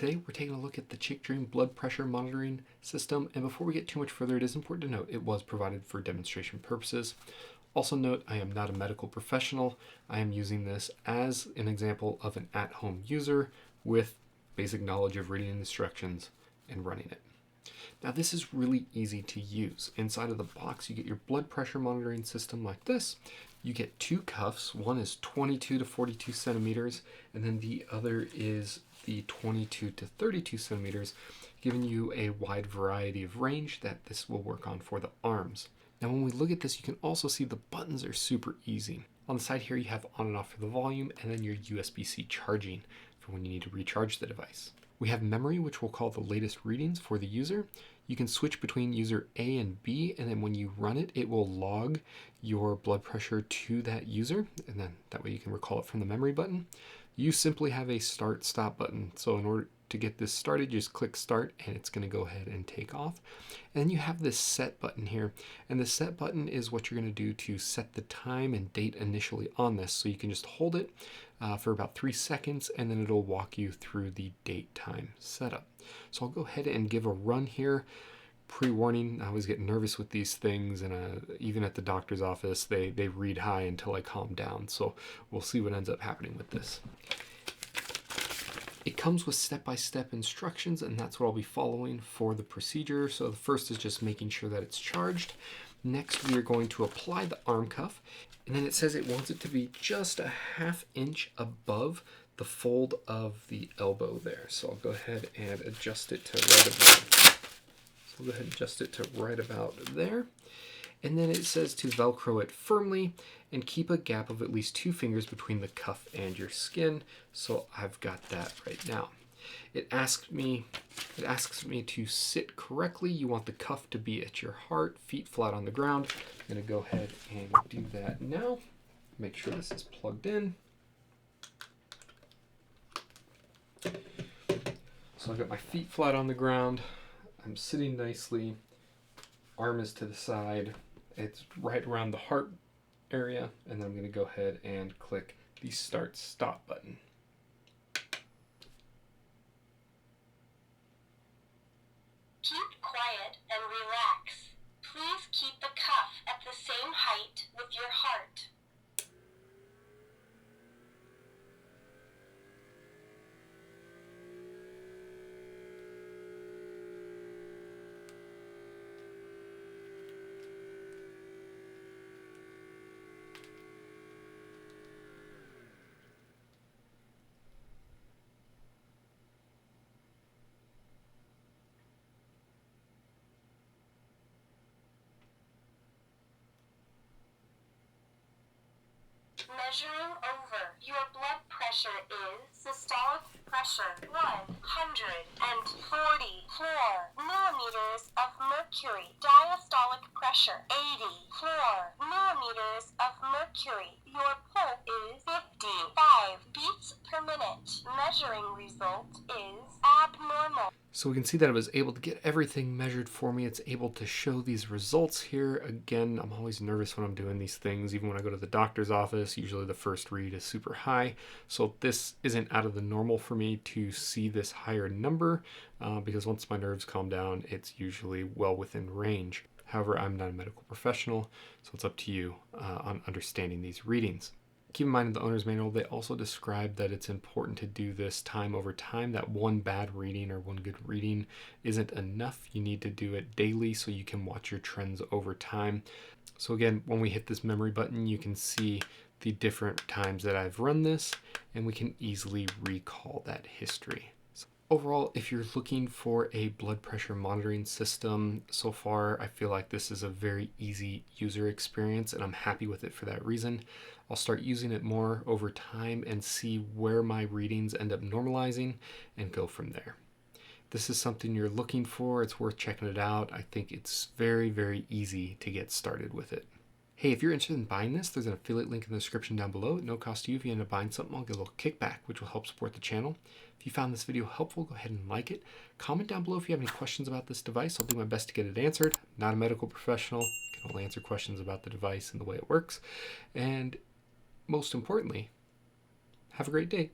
Today we're taking a look at the ChicDream blood pressure monitoring system, and before we get too much further, it is important to note it was provided for demonstration purposes. Also note, I am not a medical professional. I am using this as an example of an at-home user with basic knowledge of reading instructions and running it. Now this is really easy to use. Inside of the box you get your blood pressure monitoring system like this. You get two cuffs. One is 22 to 42 centimeters, and then the other is the 22 to 32 centimeters, giving you a wide variety of range that this will work on for the arms. Now when we look at this, you can also see the buttons are super easy. On the side here you have on and off for the volume, and then your USB-C charging for when you need to recharge the device. We have memory, which will call the latest readings for the user. You can switch between user A and B, and then when you run it, it will log your blood pressure to that user, and then that way you can recall it from the memory button. You simply have a start-stop button. So in order to get this started, just click start and it's going to go ahead and take off. And then you have this set button here. And the set button is what you're going to do to set the time and date initially on this. So you can just hold it for about 3 seconds and then it'll walk you through the date time setup. So I'll go ahead and give a run here. Pre-warning, I always get nervous with these things, and even at the doctor's office they read high until I calm down, so we'll see what ends up happening with this. It comes with step-by-step instructions, and that's what I'll be following for the procedure. So the first is just making sure that it's charged. Next we are going to apply the arm cuff, and then it says it wants it to be just a ½ inch above the fold of the elbow there. So I'll go ahead and adjust it to right about. We'll go ahead and adjust it to right about there. And then it says to Velcro it firmly and keep a gap of at least 2 fingers between the cuff and your skin. So I've got that right now. It asks me to sit correctly. You want the cuff to be at your heart, feet flat on the ground. I'm gonna go ahead and do that now. Make sure this is plugged in. So I've got my feet flat on the ground. I'm sitting nicely, arm is to the side, it's right around the heart area, and then I'm going to go ahead and click the start stop button. Keep quiet and relax. Please keep the cuff at the same height with your heart. Measuring over. Your blood pressure is systolic pressure 144 millimeters of mercury. Diastolic pressure 84 millimeters of mercury. Your pulse is 55 beats per minute. Measuring result is abnormal. So we can see that it was able to get everything measured for me. It's able to show these results here. Again, I'm always nervous when I'm doing these things. Even when I go to the doctor's office, usually the first read is super high. So this isn't out of the normal for me to see this higher number because once my nerves calm down, it's usually well within range. However, I'm not a medical professional, so it's up to you on understanding these readings. Keep in mind in the owner's manual, they also describe that it's important to do this time over time, that one bad reading or one good reading isn't enough. You need to do it daily so you can watch your trends over time. So again, when we hit this memory button, you can see the different times that I've run this, and we can easily recall that history. Overall, if you're looking for a blood pressure monitoring system, so far I feel like this is a very easy user experience and I'm happy with it for that reason. I'll start using it more over time and see where my readings end up normalizing and go from there. If this is something you're looking for, it's worth checking it out. I think it's very, very easy to get started with it. Hey, if you're interested in buying this, there's an affiliate link in the description down below. No cost to you. If you end up buying something, I'll get a little kickback, which will help support the channel. If you found this video helpful, go ahead and like it. Comment down below if you have any questions about this device. I'll do my best to get it answered. I'm not a medical professional. I can only answer questions about the device and the way it works. And most importantly, have a great day.